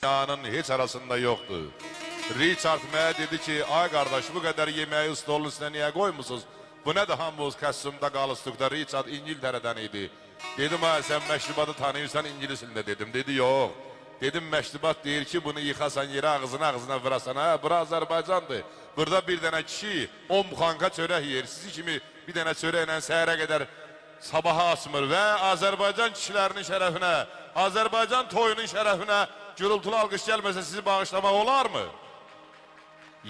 Dünyanın heç arasında yoxdur. Richard mənə dedi ki, ay qardaş, bu qədər yeməyi stolun üstünə niyə qoymusunuz? Bu nədir hamımız kostyumda qalıstıqda? Richard İngiltərədən idi. Dedim, ay sən məşrubatı tanıyırsan İngilisildə dedim. Dedi, yox. Dedim, məşrubat deyir ki, bunu yıxasan yerə ağzına vırasan. Hə, bura Azərbaycandır. Burada bir dənə kişi 10 buxanka çörək yer. Sizi kimi bir dənə çörəklə səhərə qədər sabaha açmır. Və Azərbaycan kişilərinin şərəfinə, Azərbaycan toyunun şərəfinə gürültülü alqış gəlməsə sizi bağışlamaq olarmı?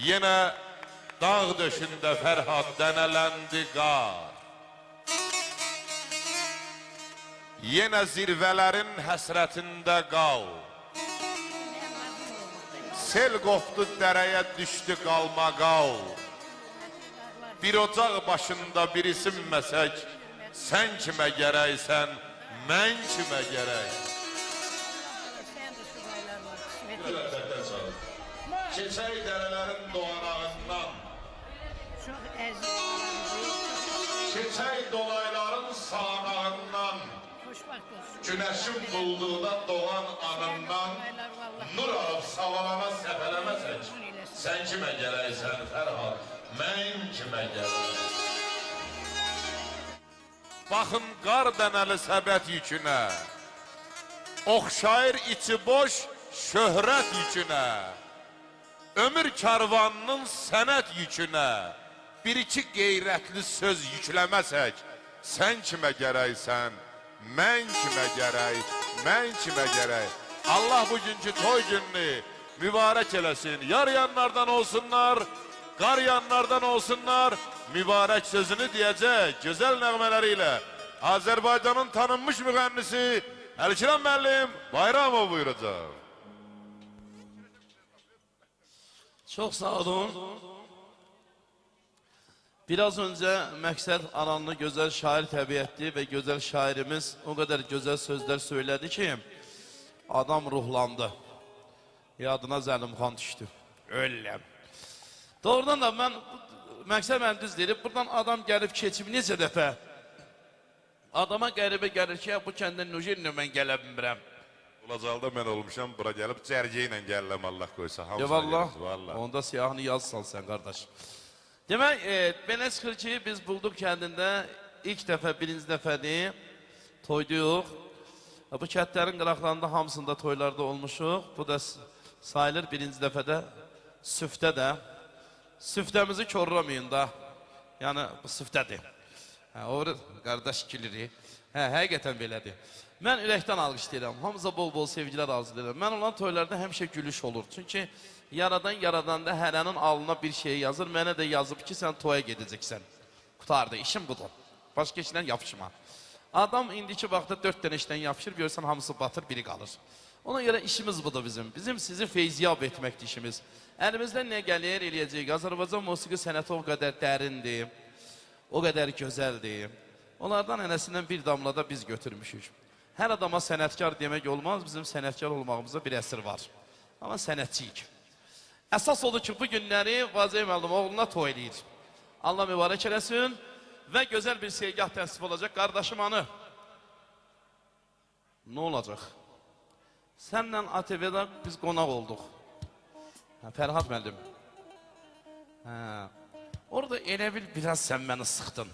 Yenə dağ döşündə Fərhad dənələndi qar. Yenə zirvələrin həsrətində qal. Sel qopdu dərəyə düşdü qalma qal. Bir ocaq başında bir isim məsək, sən kimə gərəksən, mən kimə gərək. Keçək dərələrin doğanağından, keçək dolayların sağanağından, günəşin bulduğuna doğan anından, nur alıb savalana səpələməsək, sən kimə gərəksən Fərhad, mən kimə gərək. Baxın qar dənəli səbət yükünə, oxşayır içi boş şöhrət yükünə, ömür karvanının sənət yükünə, bir-iki qeyrətli söz yükləməsək, sən kimə gərəksən, mən kimə gərək, mən kimə gərək. Allah bugünkü toy gününü mübarək eləsin. Yar yanlardan olsunlar, qar yanlardan olsunlar, mübarək sözünü deyəcək gözəl nəğmələri ilə Azərbaycanın tanınmış müğənnisi Əlkiram müəllim Bayramov buyuracaq. Çox sağ olun. Biraz öncə Məqsəd Aranlı gözəl şair təbiətli və gözəl şairimiz o qədər gözəl sözlər söylədi ki, adam ruhlandı. Yadına Zəlimxan düşdü. Öyləm. Doğrudan da mən, Məqsəd mənim düz deyilib, buradan adam gəlib keçib necə dəfə adama qəribə gəlir ki, bu kəndən nüjinlə mən gələ bilmirəm. Olacaqda mən olmuşam, bura gəlib cərgə ilə gələm Allah qoysa. Vallah, onda siyahını yazsan sən qardaş. Demək, belə çıxır ki, biz Bulduq kəndində ilk dəfə, birinci dəfədir, toyduyuq. Bu kətlərin qıraqlarında hamısında toylarda olmuşuq. Bu da sayılır birinci dəfədə, süftə də. Süftəmizi körləməyin da. Yəni, bu süftədir. Orada qardaş gülürük. Həqiqətən belədir. Mən ürəkdən alqışlayıram. Hamıza bol-bol sevgilər arzu edirəm. Mən olan toylarda həmişə gülüş olur. Çünki yaradanda hərənin alına bir şey yazır. Mənə də yazıb ki, sən toya gedəcəksən. Qutardı, işim budur. Başqa işlə yapışma. Adam indiki vaxtda 4 dənə işdən yapışır, görürsən hamısı batır, biri qalır. Ona görə işimiz budur bizim. Bizim sizi feyziyab etməkdir işimiz. Əlimizdən nə gəlir, eləyəcəyik. Azərbaycan musiqi sənəti o qədər dərindir, o qədər gözəldir. Onlardan ənəsindən bir damla da biz götürmüşük. Hər adama sənətkar demək olmaz, bizim sənətkar olmağımıza bir əsr var. Amma sənətçiyik. Əsas odur ki, bu günləri Vazir müəllim oğluna toy eləyir. Allah mübarək eləsin və gözəl bir segah təsvib olacaq. Qardaşım anı, nə olacaq? Sənlə ATV-də biz qonaq olduq. Fərhad müəllim. Orada elə bil, biraz sən məni sıxdın.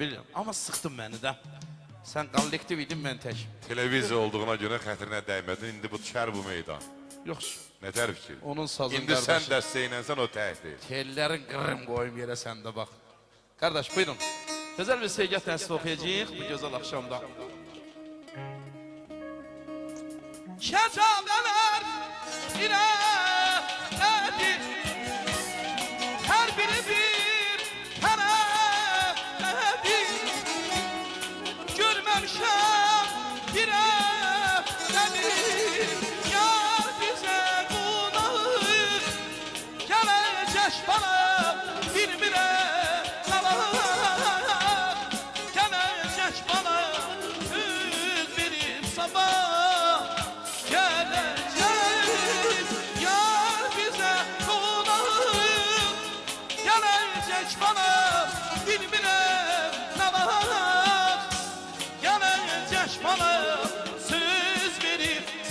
Bilirəm, amma sıxdın məni də. Sən kollektiv idin, mən tək. Televiziya olduğuna görə xətrinə dəymədin, indi bu düşər bu meydan. Yox. Nətər fikir? Onun sazın İndi qardaşı. sən dəstəklənsən o təhdir. Tellərin qırım qoyum yerə səndə bax. Qardaş, buyurun. Gözəl bir segah təsvib oxuyacaq bu gözəl axşamda. Şəcadələr irəlidir, hər biri bir tərəfdədir. Görməmişəm birəfdədir, yar bizə qonaq gələcək bana bir-birə salaq. Gələcək bana üz verib sabah.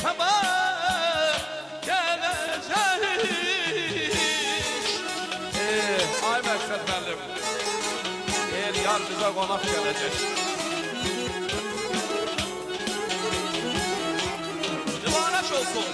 xəbər gələcək. Ay Məqsəd müəllim, yar bizə qonaq gələcək. Divanəş olsun.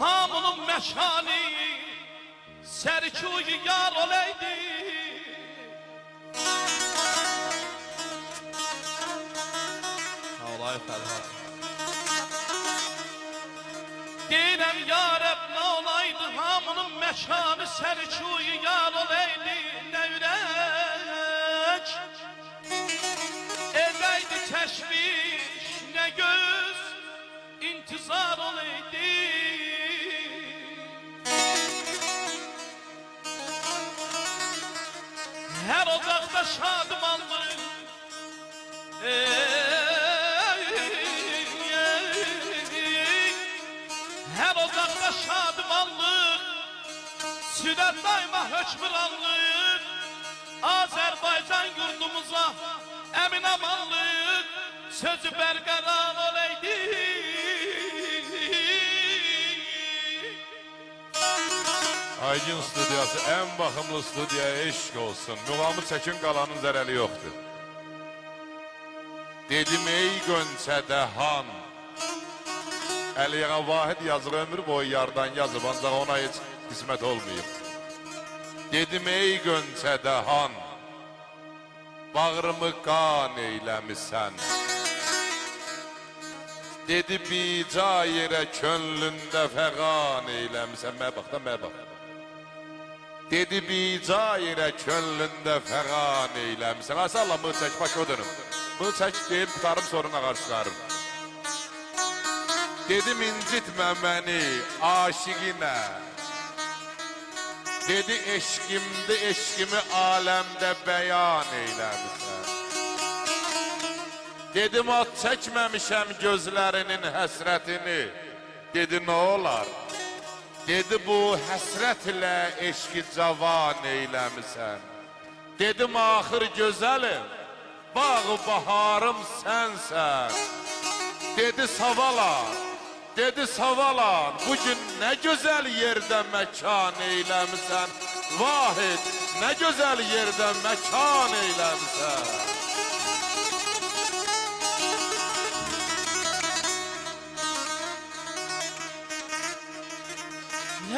Hamının məşani sərkuyu yar olaydı. Olay Fərhad. Deyirəm yarəb nə olaydı, hamının məşani sərkuyu yar olaydı. Nə ürək edəydi təşviş, nə göz intizar olaydı. Her ocakta şadımanlık, her ocakta şadımanlık, südet daima hökmüranlık, Azerbaycan yurdumuza emin amanlık, sözü berqərar olaydı. Aygün studiyası en bakımlı studiya eşq olsun. Muğamı çəkin qalanın zərəli yoxdur. Dedim ey Gönçədə han, Əliyağa Vahid yazıq ömür boyu yardan yazıb, ancaq ona heç qismət olmayıb. Dedim ey Gönçədə han, bağrımı qan eyləmisən. Dedi bica yerə könlündə fəqan eyləmisən. Mənə bax da, mənə bax. Dedi bica yerə könlündə fəqan eyləmisən. Aysa Allah, bunu çək, baş o dönüm. Bunu çək, deyim, tutarım, sorun ağar çıxarım. Dedim incitmə məni aşiqinə. Dedi eşqimdi, eşqimi aləmdə bəyan eyləmisən. Dedim at çəkməmişəm gözlərinin həsrətini. Dedi nə olar? Dedi bu həsrətlə eşqi cavan eyləmisən. Dedim axır gözəlim, bağı baharım sənsən. Dedi savalan, dedi savalan, bugün nə gözəl yerdə məkan eyləmisən. Vahid, nə gözəl yerdə məkan eyləmisən.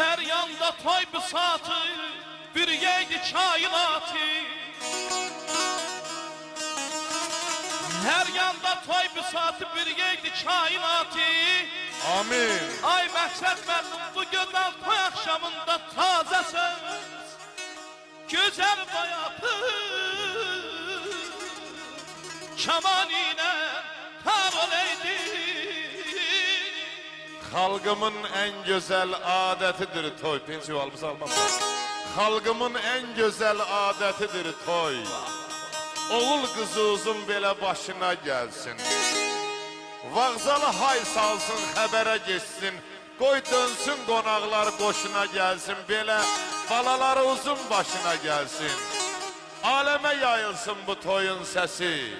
Her yanda toy bisatı, bir yeydi kainatı. Her yanda toy bisatı, bir yeydi kainatı. Amin. Ay Məqsəd müəllim, bu gözəl toy axşamında taze söz, güzel bayatı, kaman ilə tar olaydı. Xalqımın en güzel adetidir toy. Pensiyo almış almam. Xalqımın en güzel adetidir toy. Oğul kızı uzun belə başına gelsin. Vağzalı hay salsın, xəbərə geçsin. Qoy dönsün qonaqlar qoşuna gelsin. Belə balaları uzun başına gelsin. Aləmə yayılsın bu toyun səsi.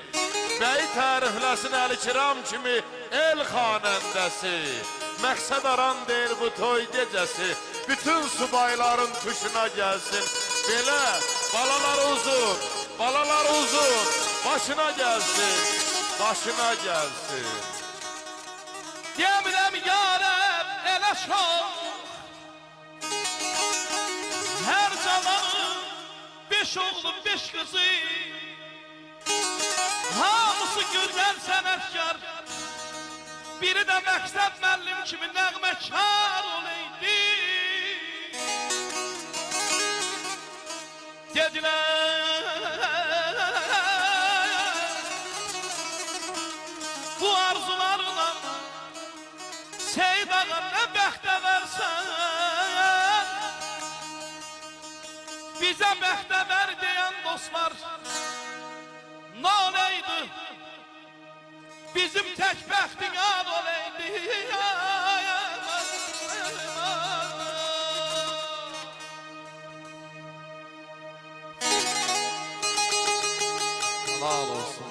Bəy tərifləsin Əl-Kiram kimi el xanəndəsi. Məqsəd aran deyir bu toy gecəsi. Bütün subayların tuşuna gelsin. Belə balalar uzun başına gelsin. Başına gelsin. Yemirəm yarəm elə şov, her zamanın beş oğlu beş kızı, hamısı güzel sənətkar, biri de Məqsəd müəllim kimi nəğməkar olaydı. Dedilər bu arzularla Seyid ağa nə bəxtə versən, Bize bəxtəvər deyən dostlar naleydi. Bizim tek bəxtin ad oleydi. Helal olsun.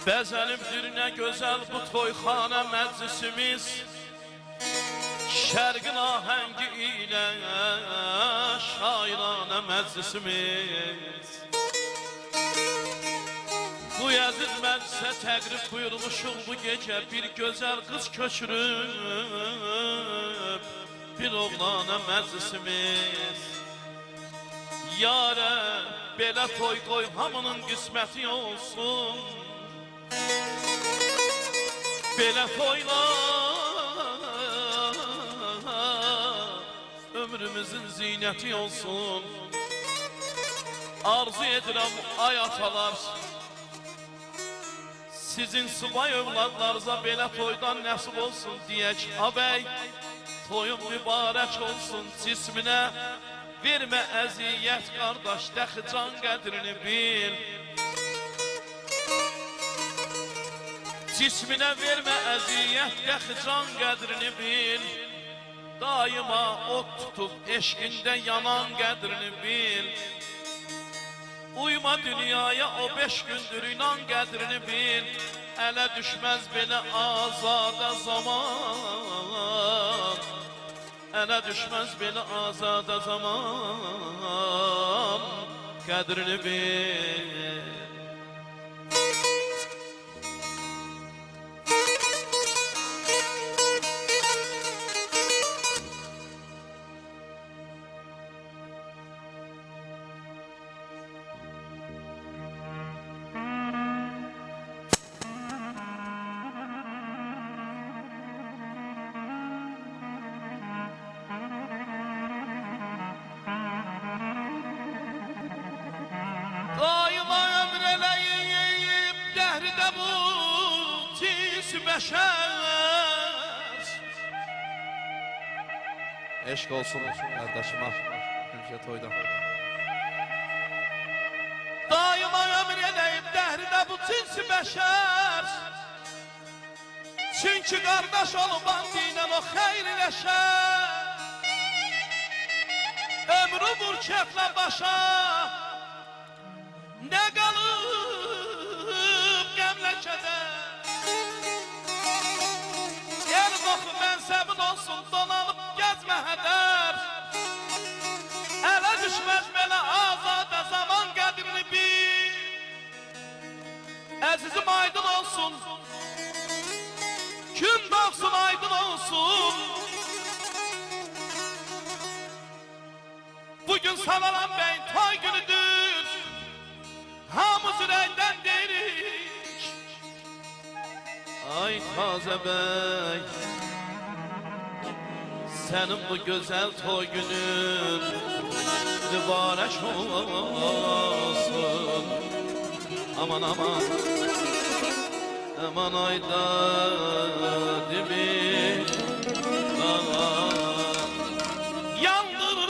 Bəzənibdir nə gözəl bu toyxana məclisimiz, Şərqin ahəngi ilə şairanə məclisimiz. Bu əziz məclisə təqrib buyurmuşuq bu gecə, bir gözəl qız köçürüb bir oğlana məclisimiz. Yarə belə toy qoy hamının qisməti olsun, belə toylar ömrümüzün zinəti olsun. Arzu edirəm ay atalar, sizin subay övladlarınıza belə toydan nəsib olsun deyək. Ağabey, toyun mübarək olsun, cisminə vermə əziyyət qardaş, dəxi can qədrini bil. Cisminə vermə əziyyət, dəxi can qədrini bil. Daima ot tutub eşqində yanan qədrini bil. Uyma dünyaya o 5 gündür inan qədrini bil. Ələ düşməz belə azada zaman, ələ düşməz belə azada zaman, qədrini bil. Eşq olsun qardaşıma, hümşə toyda. Daima ömür edəyib dəhridə bu cinsi bəşər, çünki qardaş olub andiylə o xeyr iləşər. Ömrü vur keflə başa, nə qalıb qəmləkədə. Yer qoxu mənsəbin olsun, donanıb gəzmə hədər. Ələ düşməz belə azada zaman qədrini bil. Əzizim aydın olsun, gün doğsun aydın olsun. Bugün Salalan bəyin toy günüdür, hamımız ürəkdən deyirik. Ay Tazə bəy, sənin bu gözəl toy günün mübarək olsun. Aman aman, aman ayda dimi